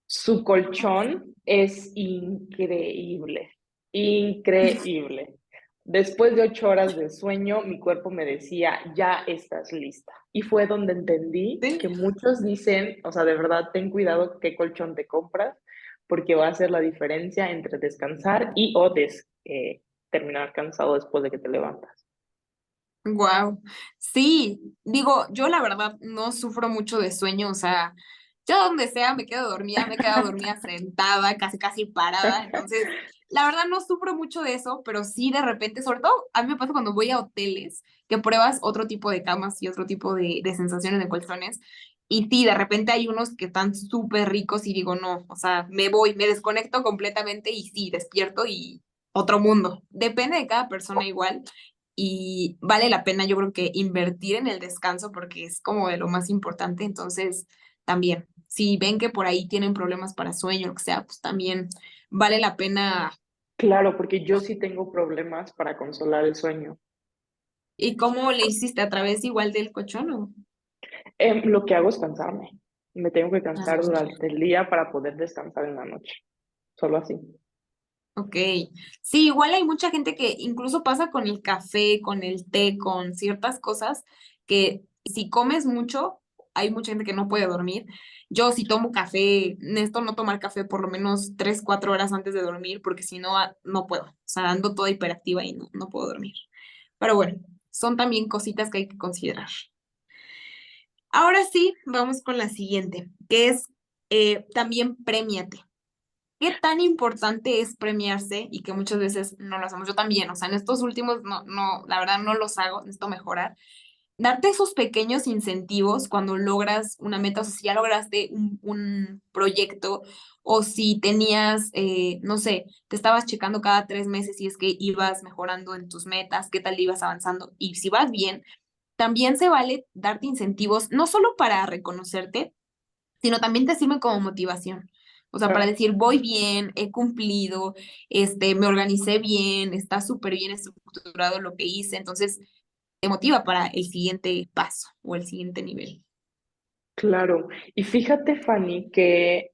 su colchón es increíble, increíble. Después de 8 horas de sueño, mi cuerpo me decía, ya estás lista. Y fue donde entendí sí. que muchos dicen, o sea, de verdad, ten cuidado qué colchón te compras, porque va a ser la diferencia entre descansar y terminar cansado después de que te levantas. Wow. Sí, digo, yo la verdad no sufro mucho de sueño, o sea, yo donde sea me he quedado dormida sentada, casi casi parada, entonces, la verdad no sufro mucho de eso, pero sí de repente, sobre todo a mí me pasa cuando voy a hoteles, que pruebas otro tipo de camas y otro tipo de sensaciones de colchones, y sí, de repente hay unos que están súper ricos y digo, no, o sea, me voy, me desconecto completamente y sí, despierto y otro mundo. Depende de cada persona igual y vale la pena, yo creo que invertir en el descanso porque es como de lo más importante, entonces también si ven que por ahí tienen problemas para sueño, lo que sea, pues también vale la pena. Claro, porque yo sí tengo problemas para consolar el sueño. ¿Y cómo le hiciste? ¿A través igual del colchón o? Lo que hago es cansarme. Me tengo que cansar Ah, durante el día para poder descansar en la noche. Solo así. ok. Sí, igual hay mucha gente que incluso pasa con el café, con el té, con ciertas cosas que si comes mucho, hay mucha gente que no puede dormir. Yo si tomo café, necesito no tomar café por lo menos 3, 4 horas antes de dormir porque si no, no puedo. O sea, ando toda hiperactiva y no puedo dormir. Pero bueno, son también cositas que hay que considerar. Ahora sí, vamos con la siguiente, que es también premiate. ¿Qué tan importante es premiarse y que muchas veces no lo hacemos? Yo también, o sea, en estos últimos la verdad no los hago, necesito mejorar. Darte esos pequeños incentivos cuando logras una meta, o sea, si ya lograste un proyecto o si tenías, no sé, te estabas checando cada 3 meses si es que ibas mejorando en tus metas, qué tal ibas avanzando y si vas bien, también se vale darte incentivos, no solo para reconocerte, sino también te sirven como motivación. O sea, para Claro. decir, voy bien, he cumplido, me organicé bien, está súper bien estructurado lo que hice, entonces te motiva para el siguiente paso o el siguiente nivel. Claro, y fíjate, Fanny, que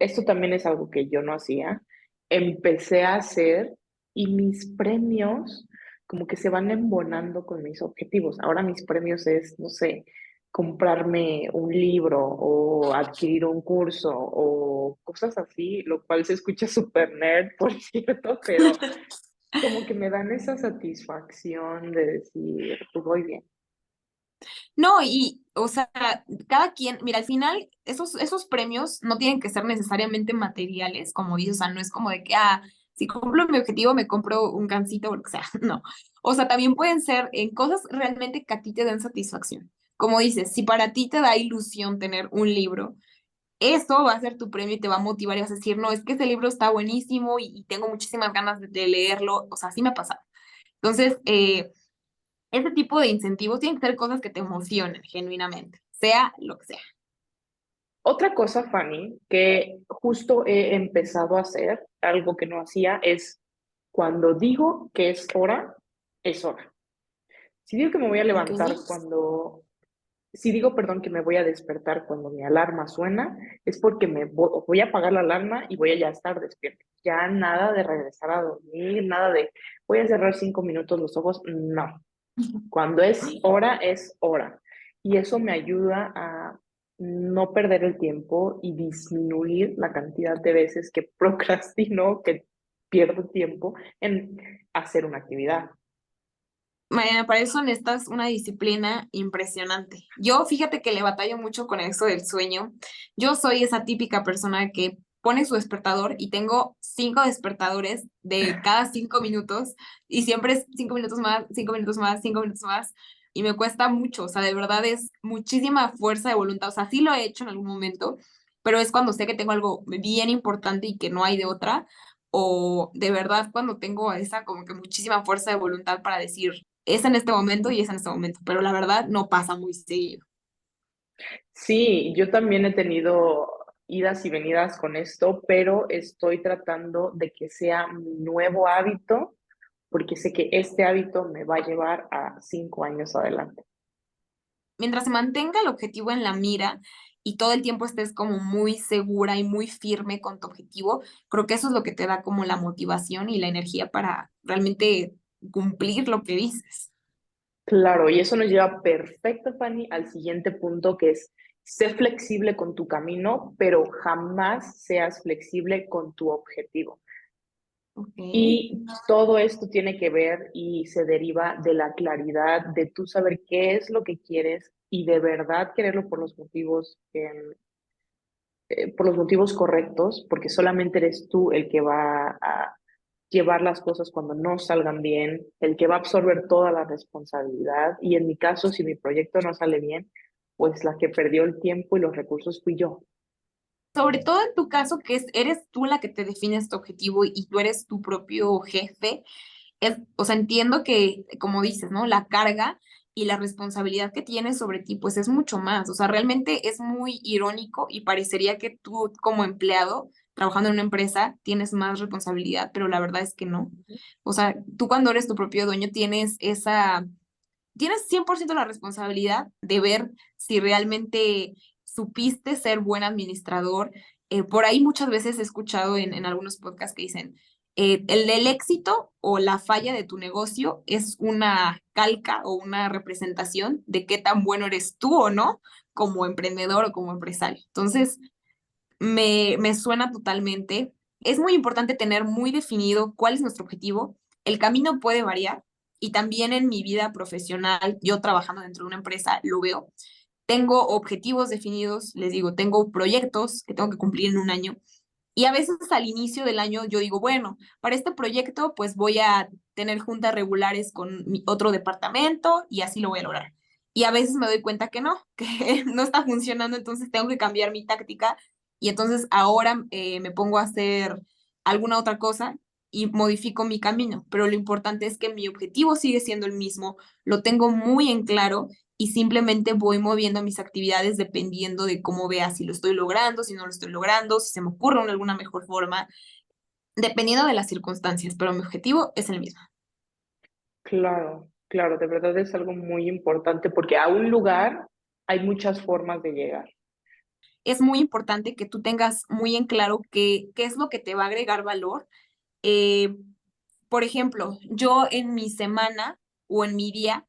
esto también es algo que yo no hacía. Empecé a hacer y mis premios como que se van embonando con mis objetivos. Ahora mis premios es, no sé, comprarme un libro o adquirir un curso o cosas así, lo cual se escucha súper nerd, por cierto, pero como que me dan esa satisfacción de decir, pues voy bien. No, y, o sea, cada quien, mira, al final, esos premios no tienen que ser necesariamente materiales, como dices, o sea, no es como de que, si cumplo mi objetivo, me compro un gansito o lo que sea, no. O sea, también pueden ser en cosas realmente que a ti te den satisfacción. Como dices, si para ti te da ilusión tener un libro, eso va a ser tu premio y te va a motivar y vas a decir, no, es que este libro está buenísimo y tengo muchísimas ganas de leerlo, o sea, así me ha pasado. Entonces, ese tipo de incentivos tienen que ser cosas que te emocionen genuinamente, sea lo que sea. Otra cosa, Fanny, que justo he empezado a hacer, algo que no hacía, es cuando digo que es hora, es hora. Si digo que me voy a Ok. levantar cuando, si digo, perdón, que me voy a despertar cuando mi alarma suena, es porque voy a apagar la alarma y voy a ya estar despierto. Ya nada de regresar a dormir, nada de voy a cerrar 5 minutos los ojos, no. Cuando es hora, es hora. Y eso me ayuda a no perder el tiempo y disminuir la cantidad de veces que procrastino, que pierdo tiempo en hacer una actividad. Mariana, para eso necesitas una disciplina impresionante. Yo, fíjate que le batallo mucho con eso del sueño. Yo soy esa típica persona que pone su despertador y tengo 5 despertadores de cada 5 minutos y siempre es 5 minutos más, 5 minutos más, 5 minutos más y me cuesta mucho. O sea, de verdad es muchísima fuerza de voluntad. O sea, sí lo he hecho en algún momento, pero es cuando sé que tengo algo bien importante y que no hay de otra. O de verdad cuando tengo esa como que muchísima fuerza de voluntad para decir, es en este momento y es en este momento, pero la verdad no pasa muy seguido. Sí, yo también he tenido idas y venidas con esto, pero estoy tratando de que sea mi nuevo hábito, porque sé que este hábito me va a llevar a 5 años adelante. Mientras se mantenga el objetivo en la mira y todo el tiempo estés como muy segura y muy firme con tu objetivo, creo que eso es lo que te da como la motivación y la energía para realmente cumplir lo que dices. Claro, y eso nos lleva perfecto, Fanny, al siguiente punto que es ser flexible con tu camino, pero jamás seas flexible con tu objetivo. Ok. Y todo esto tiene que ver y se deriva de la claridad, de tú saber qué es lo que quieres y de verdad quererlo por los motivos correctos, porque solamente eres tú el que va a llevar las cosas cuando no salgan bien, el que va a absorber toda la responsabilidad. Y en mi caso, si mi proyecto no sale bien, pues la que perdió el tiempo y los recursos fui yo. Sobre todo en tu caso, que eres tú la que te defines tu objetivo y tú eres tu propio jefe, o sea, entiendo que, como dices, ¿no? La carga y la responsabilidad que tienes sobre ti, pues es mucho más. O sea, realmente es muy irónico y parecería que tú como empleado, trabajando en una empresa, tienes más responsabilidad, pero la verdad es que no. O sea, tú cuando eres tu propio dueño tienes 100% la responsabilidad de ver si realmente supiste ser buen administrador. Por ahí muchas veces he escuchado en algunos podcasts que dicen, el éxito o la falla de tu negocio es una calca o una representación de qué tan bueno eres tú o no como emprendedor o como empresario. Entonces, me suena totalmente. Es muy importante tener muy definido cuál es nuestro objetivo. El camino puede variar y también en mi vida profesional, yo trabajando dentro de una empresa, lo veo. Tengo objetivos definidos, les digo, tengo proyectos que tengo que cumplir en un año y a veces al inicio del año yo digo, bueno, para este proyecto pues voy a tener juntas regulares con mi otro departamento y así lo voy a lograr. Y a veces me doy cuenta que no, que no está funcionando, entonces tengo que cambiar mi táctica y entonces ahora me pongo a hacer alguna otra cosa y modifico mi camino. Pero lo importante es que mi objetivo sigue siendo el mismo, lo tengo muy en claro y simplemente voy moviendo mis actividades dependiendo de cómo vea si lo estoy logrando, si no lo estoy logrando, si se me ocurre alguna mejor forma, dependiendo de las circunstancias, pero mi objetivo es el mismo. Claro, claro, de verdad es algo muy importante porque a un lugar hay muchas formas de llegar. Es muy importante que tú tengas muy en claro qué es lo que te va a agregar valor. Eh, por ejemplo, yo en mi semana o en mi día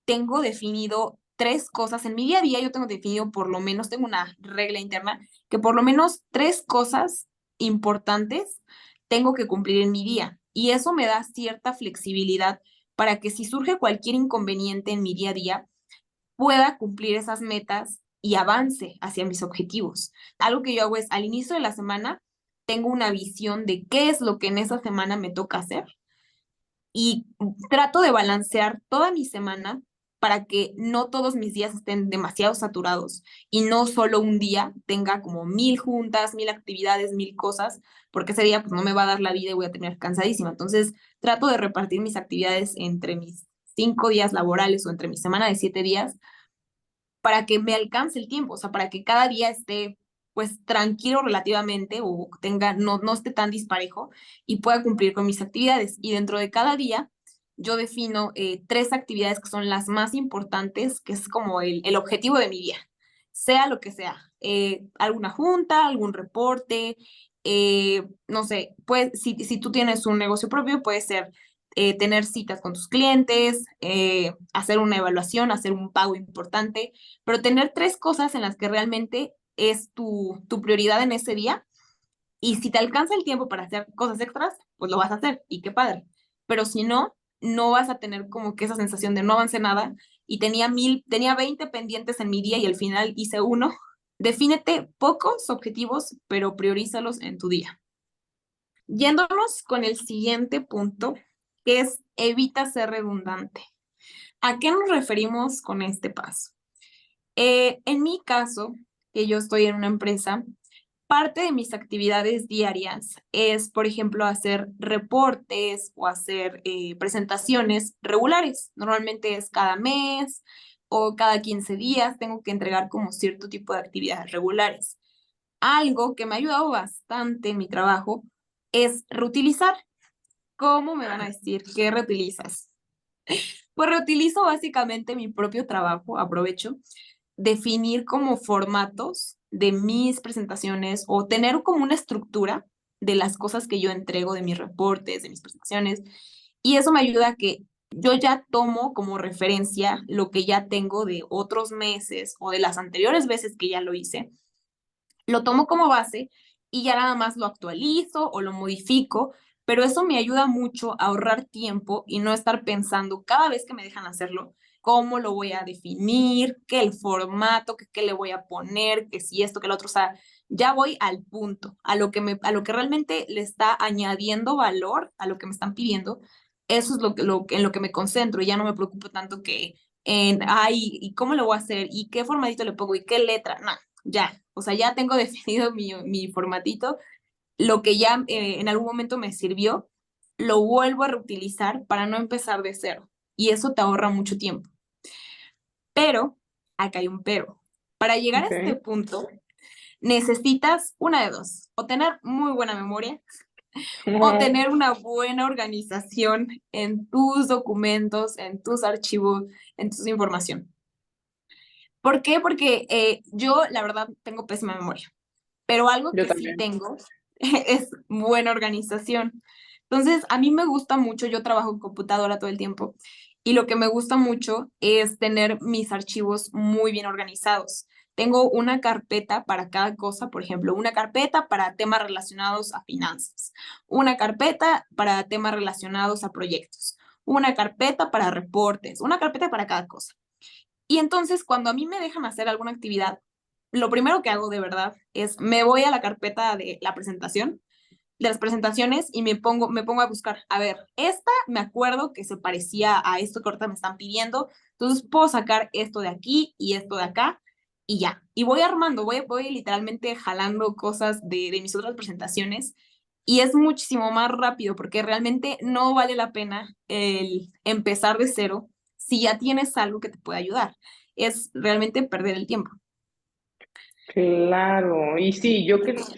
tengo definido tres cosas. En mi día a día yo tengo definido por lo menos, tengo una regla interna, que por lo menos tres cosas importantes tengo que cumplir en mi día. Y eso me da cierta flexibilidad para que si surge cualquier inconveniente en mi día a día, pueda cumplir esas metas y avance hacia mis objetivos. Algo que yo hago es al inicio de la semana, tengo una visión de qué es lo que en esa semana me toca hacer y trato de balancear toda mi semana para que no todos mis días estén demasiado saturados y no solo un día tenga como 1000 juntas, 1000 actividades, 1000 cosas, porque ese día pues no me va a dar la vida y voy a terminar cansadísima. Entonces trato de repartir mis actividades entre mis 5 días laborales o entre mi semana de 7 días para que me alcance el tiempo, o sea, para que cada día esté pues tranquilo relativamente o tenga, no esté tan disparejo y pueda cumplir con mis actividades. Y dentro de cada día yo defino tres actividades que son las más importantes, que es como el objetivo de mi día, sea lo que sea, alguna junta, algún reporte, no sé, pues si tú tienes un negocio propio, puede ser tener citas con tus clientes, hacer una evaluación, hacer un pago importante, pero tener tres cosas en las que realmente es tu prioridad en ese día y si te alcanza el tiempo para hacer cosas extras, pues lo vas a hacer y qué padre. Pero si no, no vas a tener como que esa sensación de no avancé nada y tenía 20 pendientes en mi día y al final hice uno. Defínete pocos objetivos, pero priorízalos en tu día. Yéndonos con el siguiente punto, que es evita ser redundante. ¿A qué nos referimos con este paso? En mi caso, que yo estoy en una empresa, parte de mis actividades diarias es, por ejemplo, hacer reportes o hacer presentaciones regulares. Normalmente es cada mes o cada 15 días tengo que entregar como cierto tipo de actividades regulares. Algo que me ha ayudado bastante en mi trabajo es reutilizar. ¿Cómo me van a decir qué reutilizas? Pues reutilizo básicamente mi propio trabajo, aprovecho definir como formatos de mis presentaciones o tener como una estructura de las cosas que yo entrego, de mis reportes, de mis presentaciones. Y eso me ayuda a que yo ya tomo como referencia lo que ya tengo de otros meses o de las anteriores veces que ya lo hice, lo tomo como base y ya nada más lo actualizo o lo modifico, pero eso me ayuda mucho a ahorrar tiempo y no estar pensando cada vez que me dejan hacerlo, cómo lo voy a definir, qué el formato, qué le voy a poner, que si esto, que lo otro, o sea, ya voy al punto, a lo que realmente le está añadiendo valor a lo que me están pidiendo. Eso es en lo que me concentro y ya no me preocupo tanto que ay, ¿y cómo lo voy a hacer? ¿Y qué formatito le pongo? ¿Y qué letra? No, ya, o sea, ya tengo definido mi formatito, lo que ya en algún momento me sirvió, lo vuelvo a reutilizar para no empezar de cero y eso te ahorra mucho tiempo. Pero, acá hay un pero. Para llegar a este Ok. punto, necesitas una de dos, o tener muy buena memoria o tener una buena organización en tus documentos, en tus archivos, en tu información. ¿Por qué? Porque yo, la verdad, tengo pésima memoria, pero algo Yo que sí también. tengo es buena organización. Entonces, a mí me gusta mucho, yo trabajo en computadora todo el tiempo, y lo que me gusta mucho es tener mis archivos muy bien organizados. Tengo una carpeta para cada cosa, por ejemplo, una carpeta para temas relacionados a finanzas, una carpeta para temas relacionados a proyectos, una carpeta para reportes, una carpeta para cada cosa. Y entonces, cuando a mí me dejan hacer alguna actividad, lo primero que hago de verdad es me voy a la carpeta de la presentación, de las presentaciones y me pongo a buscar, a ver, esta me acuerdo que se parecía a esto que ahorita me están pidiendo, entonces puedo sacar esto de aquí y esto de acá y ya. Y voy armando, voy literalmente jalando cosas de mis otras presentaciones y es muchísimo más rápido porque realmente no vale la pena el empezar de cero si ya tienes algo que te puede ayudar. Es realmente perder el tiempo. Claro, y sí,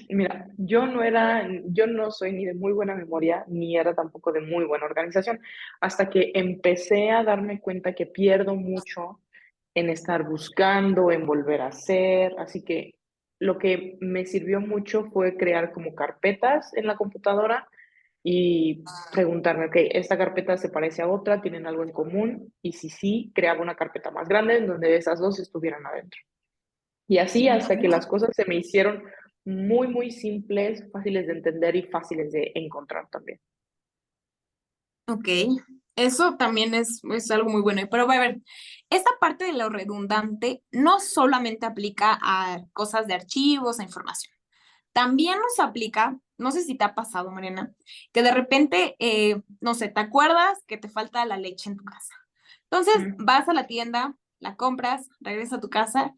mira, yo no soy ni de muy buena memoria, ni era tampoco de muy buena organización, hasta que empecé a darme cuenta que pierdo mucho en estar buscando, en volver a hacer, así que lo que me sirvió mucho fue crear como carpetas en la computadora y preguntarme, ok, esta carpeta se parece a otra, tienen algo en común, y si sí, creaba una carpeta más grande en donde esas dos estuvieran adentro. Y así hasta que las cosas se me hicieron muy, muy simples, fáciles de entender y fáciles de encontrar también. Ok, eso también es algo muy bueno. Pero a ver, esta parte de lo redundante no solamente aplica a cosas de archivos, a información. También nos aplica, no sé si te ha pasado, Mariana, que de repente, no sé, te acuerdas que te falta la leche en tu casa. Entonces Mm. vas a la tienda, la compras, regresas a tu casa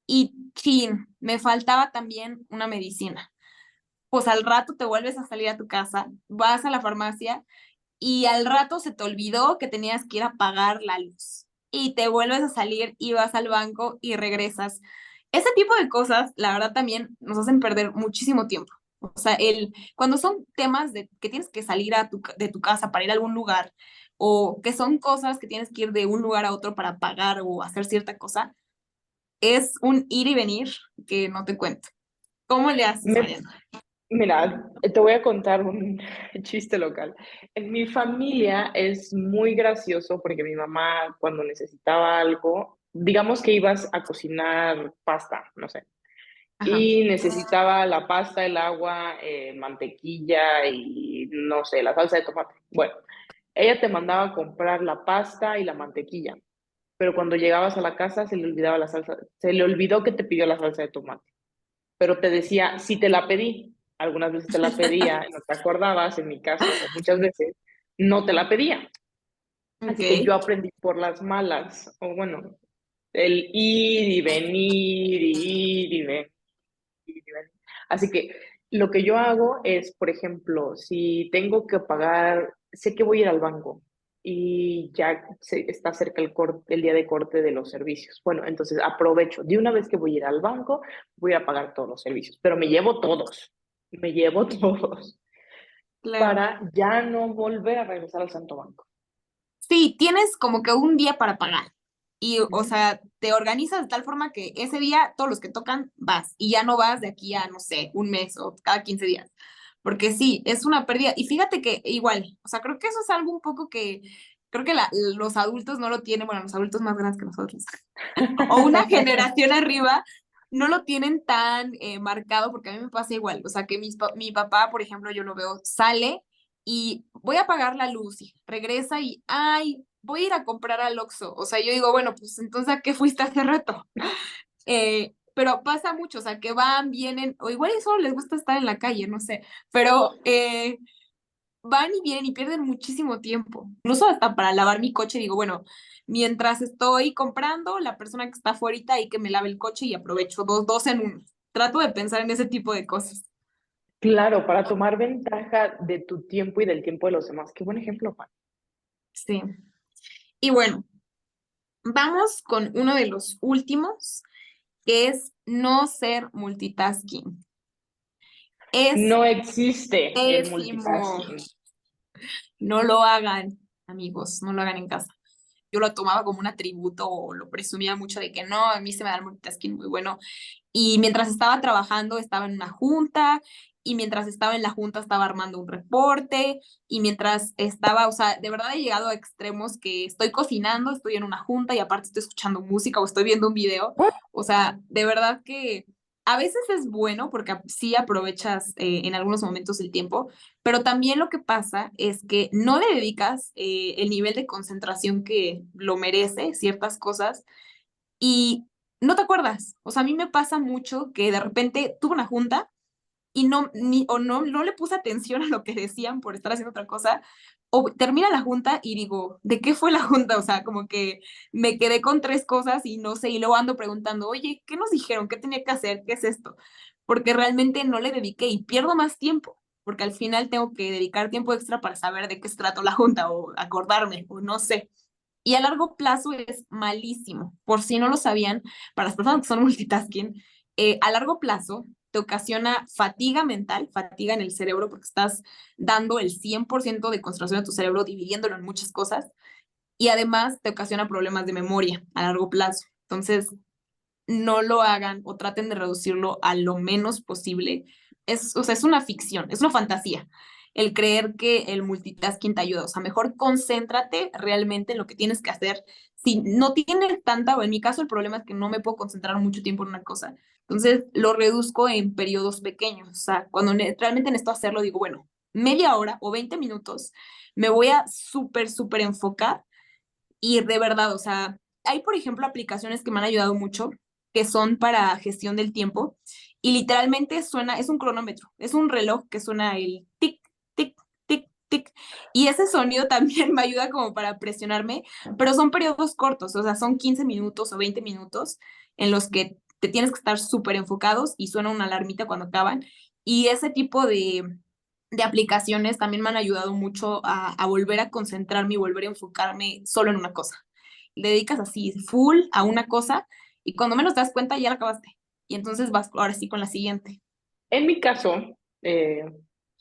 y, chin, me faltaba también una medicina. Pues al rato te vuelves a salir a tu casa, vas a la farmacia y al rato se te olvidó que tenías que ir a pagar la luz y te vuelves a salir y vas al banco y regresas. Ese tipo de cosas, la verdad, también nos hacen perder muchísimo tiempo. O sea, cuando son temas de que tienes que salir de tu casa para ir a algún lugar o que son cosas que tienes que ir de un lugar a otro para pagar o hacer cierta cosa, es un ir y venir que no te cuento. ¿Cómo le haces, Me, Mariana? Mira, te voy a contar un chiste local. En mi familia es muy gracioso porque mi mamá cuando necesitaba algo, digamos que ibas a cocinar pasta, no sé, Ajá. y necesitaba la pasta, el agua, mantequilla y no sé, la salsa de tomate. Bueno, ella te mandaba a comprar la pasta y la mantequilla, pero cuando llegabas a la casa se le olvidaba la salsa, se le olvidó que te pidió la salsa de tomate, pero te decía, si te la pedí, algunas veces te la pedía, no te acordabas, en mi caso, o muchas veces, no te la pedía. Ok, Así que yo aprendí por las malas, o bueno, el ir y venir, y ir y venir. Así que lo que yo hago es, por ejemplo, si tengo que pagar, sé que voy a ir al banco y ya está cerca el día de corte de los servicios. Bueno, entonces aprovecho. De una vez que voy a ir al banco, voy a pagar todos los servicios, pero me llevo todos claro. para ya no volver a regresar al Santo Banco. Sí, tienes como que un día para pagar. Y, o Ujú. sea, te organizas de tal forma que ese día, todos los que tocan, vas. Y ya no vas de aquí a, no sé, un mes o cada 15 días. Porque sí, es una pérdida. Y fíjate que igual, o sea, creo que eso es algo un poco que creo que los adultos no lo tienen, bueno, los adultos más grandes que nosotros, o una generación arriba, no lo tienen tan marcado, porque a mí me pasa igual. O sea, que mi papá, por ejemplo, yo lo veo, sale y voy a pagar la luz y regresa y, ay, voy a ir a comprar al Oxxo. O sea, yo digo, bueno, pues entonces, ¿a qué fuiste hace rato? Pero pasa mucho, o sea, que van, vienen, o igual y solo les gusta estar en la calle, no sé, pero van y vienen y pierden muchísimo tiempo. Incluso hasta para lavar mi coche, digo, bueno, mientras estoy comprando, la persona que está afuera y que me lave el coche y aprovecho dos en uno. Trato de pensar en ese tipo de cosas. Claro, para tomar ventaja de tu tiempo y del tiempo de los demás. Qué buen ejemplo, Juan. Sí. Y bueno, Vamos con uno de los últimos, que es no ser multitasking. Es No existe el pésimo. multitasking. No lo hagan, amigos, no lo hagan en casa. Yo lo tomaba como un atributo o lo presumía mucho de que no, a mí se me da el multitasking muy bueno. Y mientras estaba trabajando, estaba en una junta, y mientras estaba en la junta estaba armando un reporte, y mientras estaba, o sea, de verdad he llegado a extremos que estoy cocinando, estoy en una junta y aparte estoy escuchando música o estoy viendo un video. O sea, de verdad que a veces es bueno porque sí aprovechas en algunos momentos el tiempo, pero también lo que pasa es que no le dedicas el nivel de concentración que lo merece ciertas cosas y no te acuerdas. O sea, a mí me pasa mucho que de repente tuve una junta y no le puse atención a lo que decían por estar haciendo otra cosa, o termina la junta y digo, ¿de qué fue la junta? O sea, como que me quedé con tres cosas y no sé, y luego ando preguntando, oye, ¿qué nos dijeron? ¿Qué tenía que hacer? ¿Qué es esto? Porque realmente no le dediqué y pierdo más tiempo, porque al final tengo que dedicar tiempo extra para saber de qué se trató la junta o acordarme, o no sé. Y a largo plazo es malísimo. Por si no lo sabían, para las personas que son multitasking, a largo plazo te ocasiona fatiga mental, fatiga en el cerebro, porque estás dando el 100% de concentración de tu cerebro, dividiéndolo en muchas cosas, y además te ocasiona problemas de memoria a largo plazo. Entonces, no lo hagan o traten de reducirlo a lo menos posible. O sea, es una ficción, es una fantasía el creer que el multitasking te ayuda. O sea, mejor concéntrate realmente en lo que tienes que hacer. Si no tienes tanta, o en mi caso el problema es que no me puedo concentrar mucho tiempo en una cosa, entonces lo reduzco en periodos pequeños. O sea, cuando realmente necesito hacerlo, digo, bueno, media hora o 20 minutos, me voy a súper enfocar y de verdad, o sea, hay, por ejemplo, aplicaciones que me han ayudado mucho, que son para gestión del tiempo, y literalmente suena, es un cronómetro, es un reloj que suena el tic, tic, tic, tic, y ese sonido también me ayuda como para presionarme, pero son periodos cortos, o sea, son 15 minutos o 20 minutos en los que te tienes que estar súper enfocados y suena una alarmita cuando acaban, y ese tipo de aplicaciones también me han ayudado mucho a volver a concentrarme y volver a enfocarme solo en una cosa. Le dedicas así full a una cosa y cuando menos te das cuenta ya la acabaste. Y entonces vas ahora sí con la siguiente. En mi caso,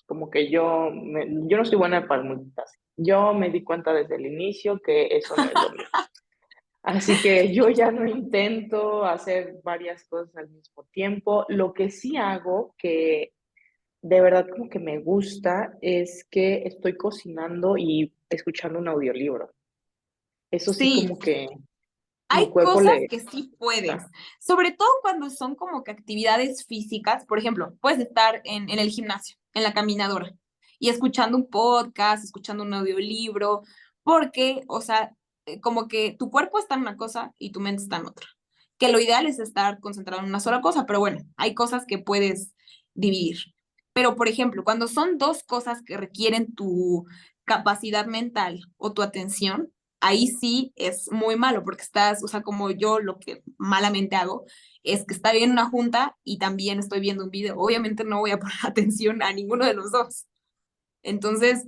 como que yo no soy buena para el multitasking. Yo me di cuenta desde el inicio que eso no es lo mío. Así que yo ya no intento hacer varias cosas al mismo tiempo. Lo que sí hago, que de verdad como que me gusta, es que estoy cocinando y escuchando un audiolibro. Eso sí Sí, como que mi hay cuerpo cosas le que sí puedes, da. sobre todo cuando son como que actividades físicas. Por ejemplo, puedes estar en el gimnasio, en la caminadora, y escuchando un podcast, escuchando un audiolibro, porque, o sea, como que tu cuerpo está en una cosa y tu mente está en otra. Que lo ideal es estar concentrado en una sola cosa, pero bueno, hay cosas que puedes dividir. Pero, por ejemplo, cuando son dos cosas que requieren tu capacidad mental o tu atención, ahí sí es muy malo porque estás, o sea, como yo lo que malamente hago es que estoy en una junta y también estoy viendo un video. Obviamente no voy a poner atención a ninguno de los dos. Entonces,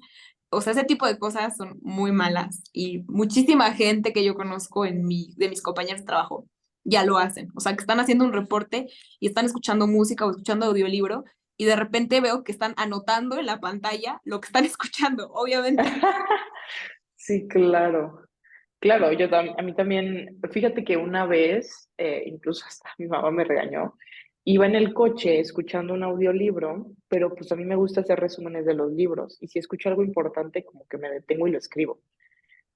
o sea, ese tipo de cosas son muy malas y muchísima gente que yo conozco de mis compañeros de trabajo ya lo hacen. O sea, que están haciendo un reporte y están escuchando música o escuchando audiolibro y de repente veo que están anotando en la pantalla lo que están escuchando, obviamente. Sí, claro. Claro, a mí también, fíjate que una vez, incluso hasta mi mamá me regañó, iba en el coche escuchando un audiolibro, pero pues a mí me gusta hacer resúmenes de los libros y si escucho algo importante como que me detengo y lo escribo,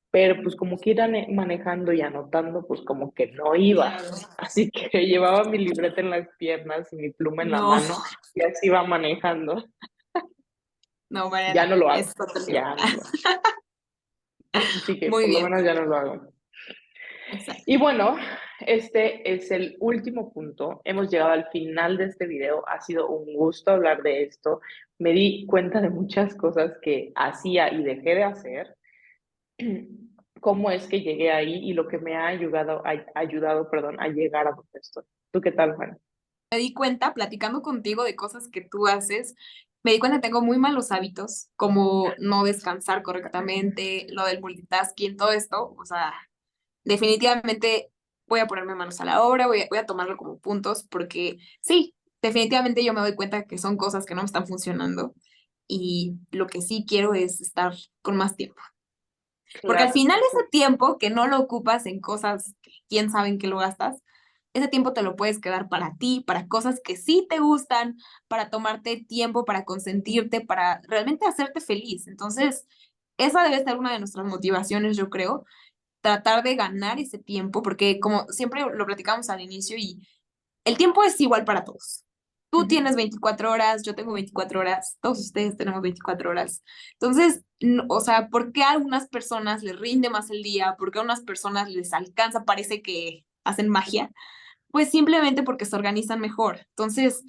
pero pues como que ir manejando y anotando pues como que no iba, Claro. así que llevaba mi libreta en las piernas y mi pluma en la No, mano y así iba manejando. no, Ya Mariana, no lo hago, es otro nivel. ya no lo hago. Así que Muy por lo bien, menos ya no lo hago. exacto. Y bueno, este es el último punto. Hemos llegado al final de este video. Ha sido un gusto hablar de esto. Me di cuenta de muchas cosas que hacía y dejé de hacer. Cómo es que llegué ahí y lo que me ha ayudado, perdón, a llegar a donde estoy. ¿Tú qué tal, Juan? Me di cuenta, platicando contigo de cosas que tú haces, me di cuenta que tengo muy malos hábitos, como no descansar correctamente, lo del multitasking, todo esto, o sea, definitivamente voy a ponerme manos a la obra, voy a tomarlo como puntos, porque sí, definitivamente yo me doy cuenta que son cosas que no me están funcionando y lo que sí quiero es estar con más tiempo. Porque al Claro, final ese tiempo que no lo ocupas en cosas que quién sabe en qué lo gastas, ese tiempo te lo puedes quedar para ti, para cosas que sí te gustan, para tomarte tiempo, para consentirte, para realmente hacerte feliz. Entonces, esa debe ser una de nuestras motivaciones, yo creo, tratar de ganar ese tiempo, porque como siempre lo platicamos al inicio y el tiempo es igual para todos. Tú ujú, tienes 24 horas, yo tengo 24 horas, todos ustedes tenemos 24 horas. Entonces, o sea, ¿por qué a algunas personas les rinde más el día? ¿Por qué a unas personas les alcanza? Parece que hacen magia. Pues simplemente porque se organizan mejor. Entonces,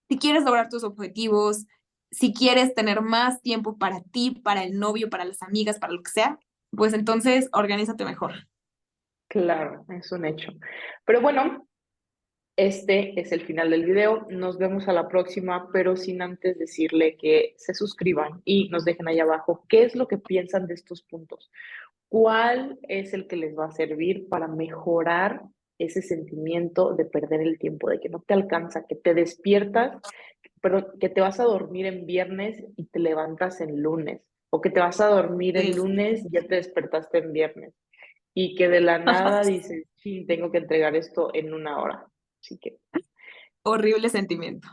si quieres lograr tus objetivos, si quieres tener más tiempo para ti, para el novio, para las amigas, para lo que sea, pues entonces organízate mejor. claro, es un hecho. Pero bueno, este es el final del video. Nos vemos a la próxima, pero sin antes decirle que se suscriban y nos dejen ahí abajo qué es lo que piensan de estos puntos. ¿Cuál es el que les va a servir para mejorar ese sentimiento de perder el tiempo, de que no te alcanza, que te despiertas, perdón, que te vas a dormir en viernes y te levantas en lunes, o que te vas a dormir en Es lunes y ya te despertaste en viernes, y que de la nada dices, sí, tengo que entregar esto en una hora? Así que horrible sentimiento.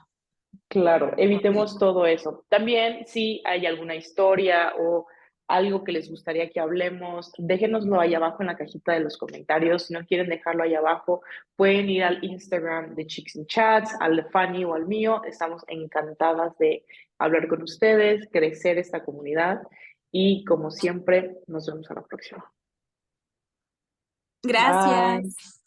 claro, evitemos Horrible. todo eso. También, si hay alguna historia o algo que les gustaría que hablemos, déjenoslo ahí abajo en la cajita de los comentarios. Si no quieren dejarlo ahí abajo, pueden ir al Instagram de Chicks in Chats, al de Fanny o al mío. Estamos encantadas de hablar con ustedes, crecer esta comunidad y como siempre, nos vemos a la próxima. Bye. Gracias.